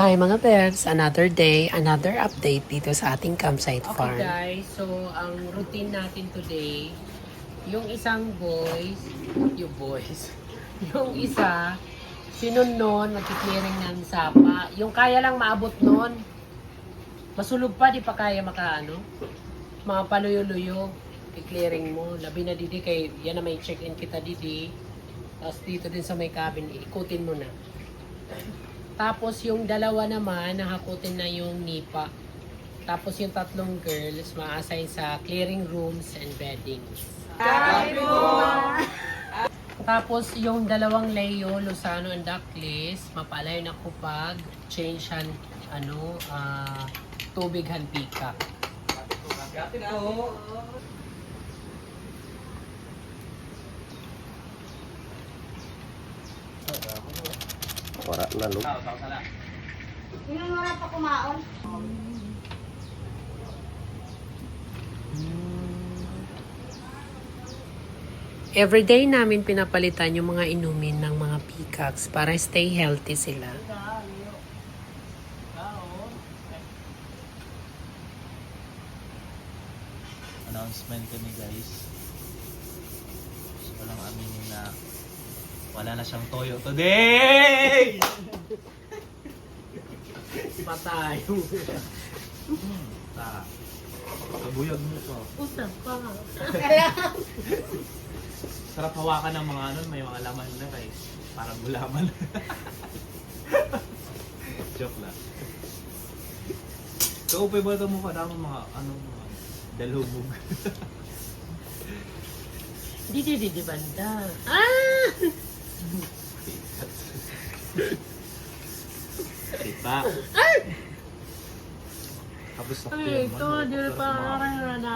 Hi mga bears, another day, another update dito sa ating campsite farm. Okay guys, so ang routine natin today, yung isang yung isa, sinunod, magkiklearing ng sapa. Yung kaya lang maabot nun, masulog pa, di pa kaya mga paluyo-luyo, i-clearing mo. Labi na didi, kay yan na may check-in kita didi. Tapos dito din sa may cabin, ikutin mo na. Tapos yung dalawa naman, nakakutin na yung nipa. Tapos yung tatlong girls, ma-assign sa clearing rooms and beddings. Tapos yung dalawang Leo, Luzano and Ducklis, mapalay na kupag, change han, tubig han pika. Wala na lo. Ilang oras pa kumaon? Everyday namin pinapalitan yung mga inumin ng mga peacocks para stay healthy sila. Announcement kami guys. Gusto ko lang aminin na wala na siyang toyo today! Patay. Kabuyag mo pa. Usap pa. Sarap hawakan ng mga may mga laman na guys. Parang gulaman. Joke lang. So, upay ba ito mo pa naman mga mga dalubog? Di banda. Diba? Tapos na Ay, ito, di pa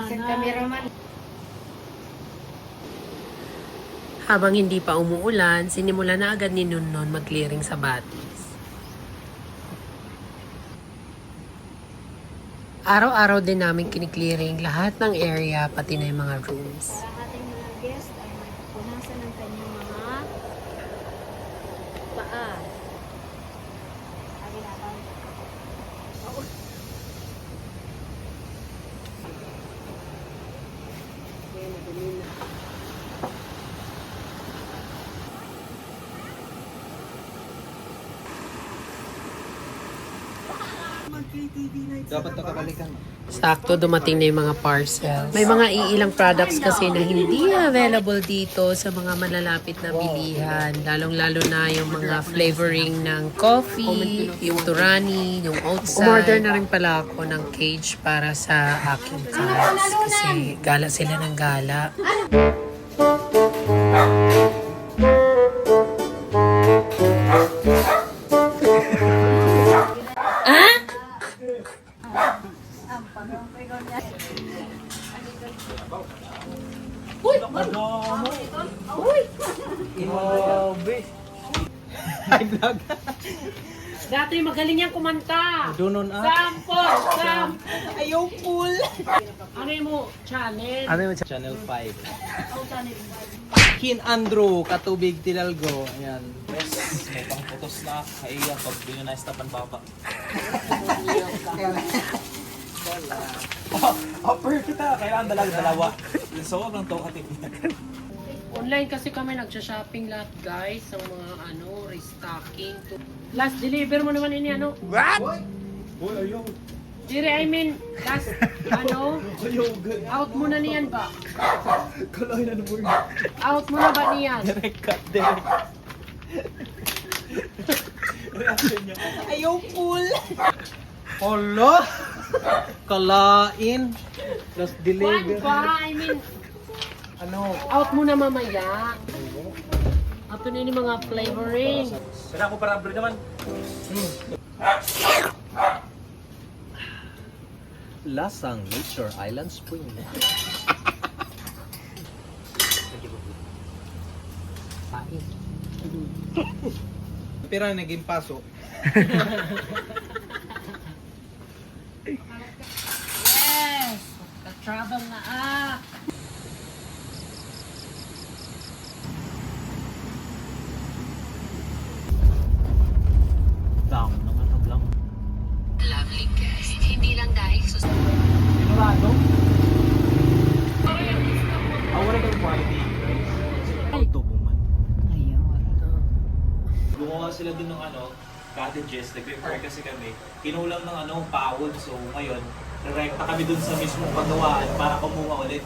Sa cameraman. Habang hindi pa umuulan, sinimula na agad ni Nunnon mag-clearing sa batis. Araw-araw din namin kiniklearing lahat ng area, pati na yung mga rooms. Para ating mga guest ay magpunasan ng kanyang mga paa. Sabi natin. Dapat nakabalikan. Sakto dumating na yung mga parcels. May mga iilang products kasi na hindi available dito sa mga malalapit na bilihan. Lalong-lalo na yung mga flavoring ng coffee, yung turani, yung outside. Umorder na rin pala ako ng cage para sa aking cats kasi gala sila ng gala. Grabe. Ay, vlog. Dati magaling yan kumanta. Dunon Sam! Ayaw cool. Ano yung mo? Channel? Ano yung Channel 5? Kin Andrew, Katubig, Tilalgo. Ayan. Yes, may pang putos na. Kaya pag di nyo na-stopan baba. Offer kita. Kailangan dalawa. So, wag lang to katipid. Online kasi kami nagsha-shopping lahat guys sa mga restocking. Last deliver mo naman ini What? Boy, ayaw. Dire, I mean, last Ayaw. out mo na niyan ba? Kalay na naman. Out mo na ba niyan? Direct cut, direct. Reaction niya. Ayaw cool. Hala. Kalain. Plus One deliver. ba? I mean, out mo na mamaya. Ato na yung mga flavoring. Kaya ako para abri naman. Lasang Nature Island Spring. Pain. Pira naging paso. Yes! Ka-travel na Damo naman ang lang. ano? Wala kang quality. Tubuman. Ayun. Gumawa sila dun ng cottages, nag-repair kasi kami. Kinulang ng pawod, so ngayon, direkta kami dun sa mismong pagawaan para kumuha ulit.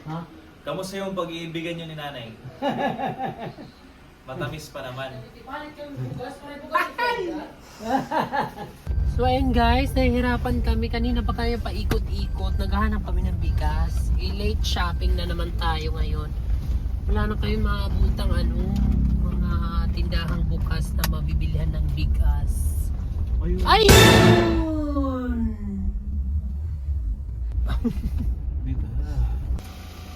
Ha? Kamusta yung pag-iibigan nyo ni nanay? Matamis pa naman. So ayun guys, nahihirapan kami. Kanina pa kami paikot-ikot. Naghahanap kami ng bigas. Late shopping na naman tayo ngayon. Wala na kayong maabutang mga tindahang bukas na mabibilihan ng bigas. Ayun! Ayun!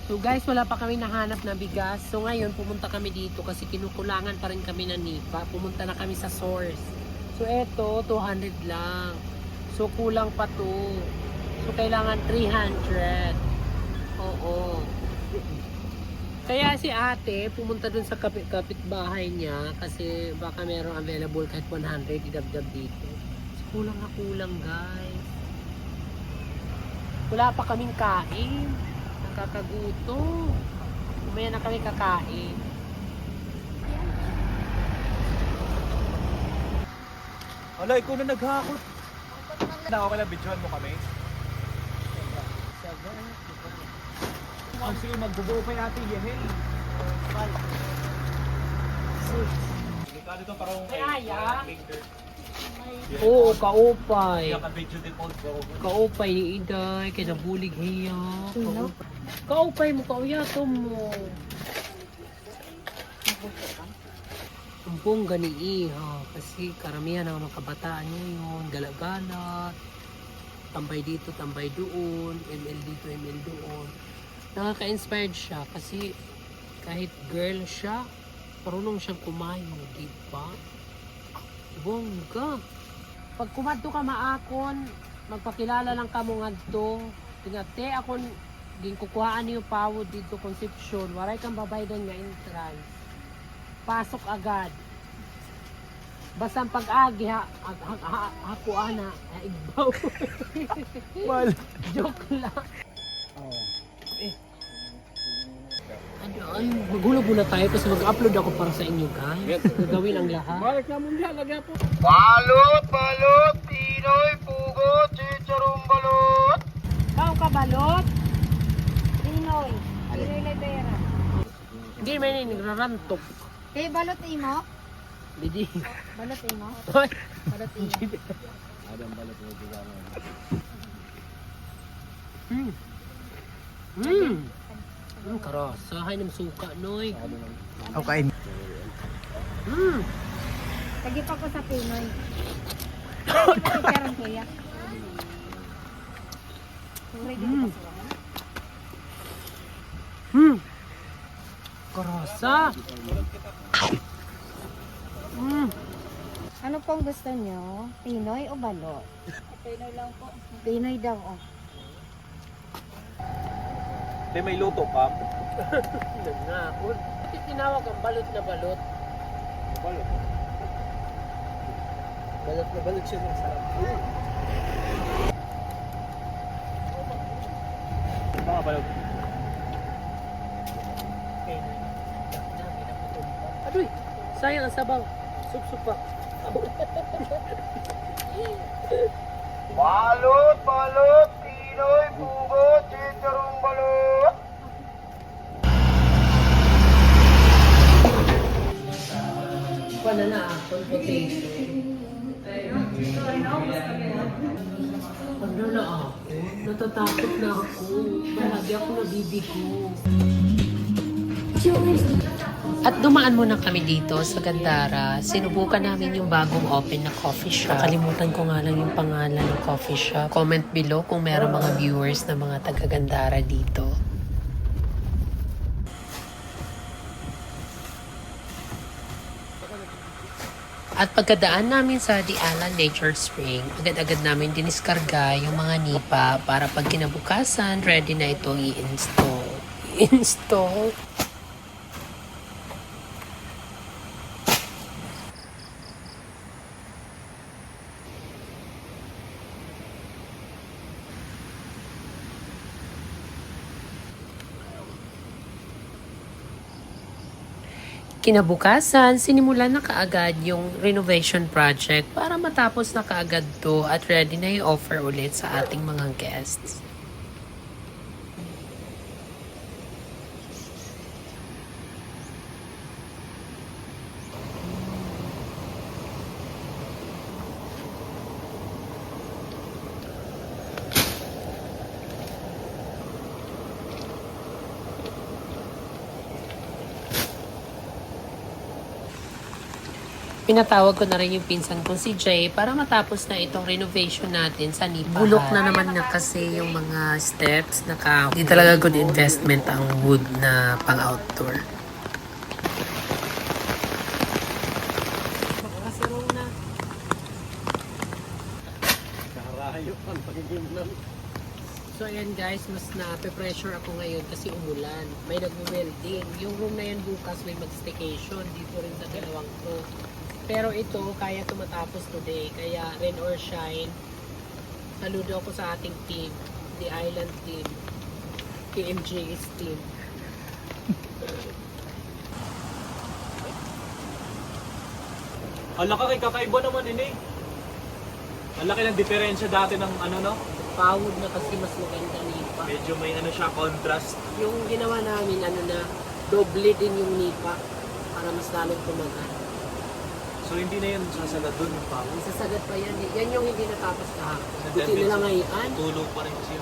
So guys, wala pa kami nahanap na bigas. So ngayon, pumunta kami dito kasi kinukulangan pa rin kami ng nipa. Pumunta na kami sa source. So eto, 200 lang. So kulang pa to. So kailangan 300. Oo. Kaya si ate, pumunta dun sa kapitbahay niya kasi baka meron available kahit 100 idagdag dito. So kulang na kulang guys. Wala pa kaming kain. Nakakagutom. Umaya na kami kakain. Ala, ikaw na naghakot. Ako pala, videoan mo kami. Ang sige, magbubuo pa natin yan eh. Delikado ito parang Kaya? later. Oo, kaupay. Kaya ka-video default ko. Kaupay ni Iday, kinabulig hiya. Kaupay mo, kauyato mo. Ang gani iha, kasi karamihan ng mga kabataan ngayon, galagalat, tambay dito, tambay doon, ML dito, ML doon. Nakaka-inspired siya kasi kahit girl siya, marunong siyang kumayo, di ba? Bongga. Pag kumadto ka maakon, magpakilala lang ka mo ngadto. Tingate akon ginkukuhaan niyo pawod dito Concepcion. Waray kang babaydan nga entrance. Pasok agad. Basta ang pag-agi hakuan na igbaw. Mal. Joke lang. Ay, magulo muna tayo kasi mag-upload ako para sa inyo guys. Gagawin ang lahat. Balik na muna, lagay po. Balot, Pinoy, pugot, chicharong balot. Kao ka balot? Pinoy. Pinoy Libera. Hindi may nagrarantok. Kay balot imo? Bidi. Balot imo? Hoy. Balot imo. Karasahay ng suka, Noy. Okay. Lagi pa ko sa Pinoy. Pwede mo chicharon kuya. Ready mo pa Karasa. Ano pong gusto nyo? Pinoy o balot? Pinoy lang po. Pinoy daw, oh. Hindi, may luto pa. Nangakot. Bakit tinawag ang balot na balot? Balot. Balot na balot siya ng sarap. Mga balot. Okay. Aduy! Sayang ang sabaw. Sup-sup pa. Balot, Pinoy, pugot, chicharong balot. Banana apple potato. Ano na ako? Natatakot na ako. Bahagi ako nabibigo. At dumaan muna kami dito sa Gandara. Sinubukan namin yung bagong open na coffee shop. Nakalimutan ko nga lang yung pangalan ng coffee shop. Comment below kung meron mga viewers na mga taga Gandara dito. At pagkadaan namin sa The Alan Nature Spring, agad-agad namin diniskarga yung mga nipa para pag kinabukasan, ready na itong i-install. I-install? Kinabukasan, sinimulan na kaagad yung renovation project para matapos na kaagad to at ready na i-offer ulit sa ating mga guests. Pinatawag ko na rin yung pinsan kong si Jay para matapos na itong renovation natin sa Nipahan. Bulok na naman na kasi yung mga steps na kahoy. Hindi talaga good investment ang wood na pang-outdoor. Makakasirong na. So ayan guys, mas na-pressure ako ngayon kasi umulan. May nag-welding. Yung room na yan bukas may mag-staycation dito rin sa dalawang to. Pero ito, kaya ito matapos today. Kaya rain or shine, saludo ako sa ating team, the Island team, PMJ's team. Ang laki kakaiba naman ini. Ang laki ng diferensya dati ng ano no? Pawod na kasi mas maganda nipa. Medyo may ano siya, contrast. Yung ginawa namin, ano na, doble din yung nipa para mas lalong tumagal. So hindi na yun sasagad doon yung pawod. Isasagad pa yan. Yan yung hindi natapos kahapon. Sa Buti Devils, nila ngayon. Tulog pa rin siya.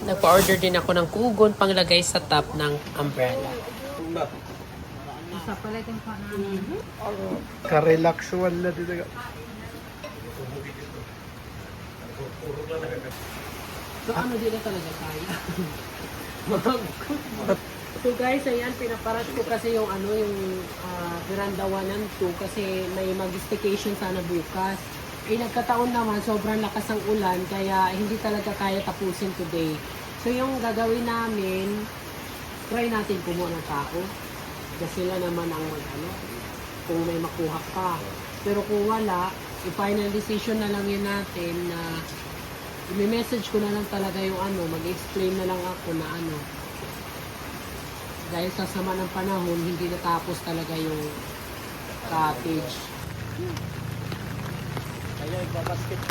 Nagpa-order din ako ng kugon panglagay sa top ng umbrella. Isa pala itong pangalan. Ka-relax wala dito. So ano din na talaga kaya? So guys, ayan, pinaparas ko kasi yung ano, yung veranda 1 and 2 kasi may mag-staycation sana bukas. Eh nagkataon naman, sobrang lakas ang ulan kaya hindi talaga kaya tapusin today. So yung gagawin namin, try natin kumuha ng tao. Kasi sila naman ang ano, kung may makuha pa. Pero kung wala, i-final decision na lang yun natin na i-message ko na lang talaga yung ano, mag-explain na lang ako na ano. Dahil sa sama ng panahon, hindi natapos talaga yung cottage. Kaya ipapaskit.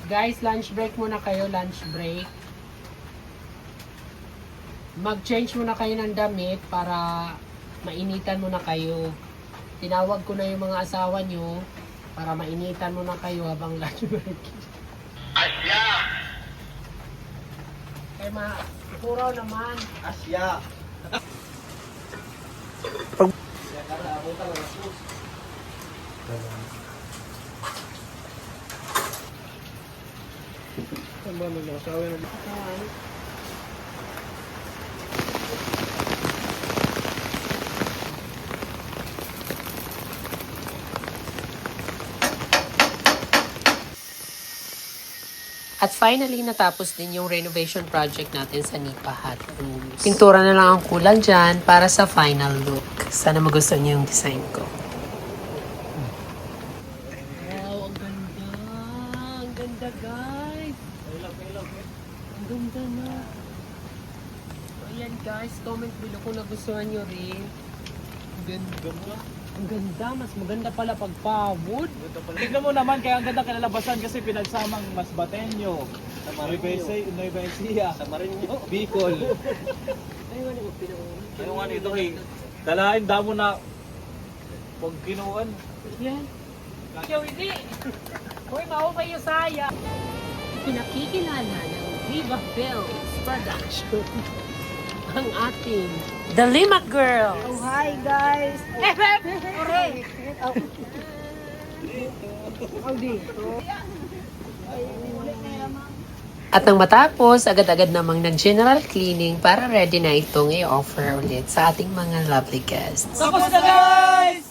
Guys, lunch break muna kayo, lunch break. Mag-change muna kayo ng damit para mainitan muna kayo. Tinawag ko na yung mga asawa nyo para mainitan muna kayo habang lunch break. Asya! Kaya puraw naman. Asya! At finally, natapos din yung renovation project natin sa Nipa Hot Rooms. Pintura na lang ang kulang dyan para sa final look. Sana magustuhan niyo yung design ko. Wow, ang ganda. Ang ganda, guys. Ang ganda na. So, ayan, guys. Comment below kung nagustuhan nyo rin. Ang ganda. Ang ganda. Mas maganda pala pag pagod. Tignan mo naman, kaya ang ganda kalalabasan kasi pinagsamang Masbateño, Nueva Ecija, Bicol. Ayun, ano, pinuun. Ano nga nito eh, dalahin damo na pag kinuan. Yan. Ikaw hindi. Uy, maubay yung saya. Pinakikilala ng Viva Films Production ang ating The Limac Girl! Oh, hi guys! Hooray! Oh, dito. At nang matapos, agad-agad namang nag-general cleaning para ready na itong i-offer ulit sa ating mga lovely guests. Tapos na guys!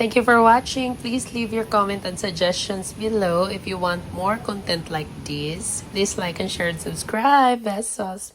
Thank you for watching. Please leave your comment and suggestions below if you want more content like this. Please like and share and subscribe. Besos!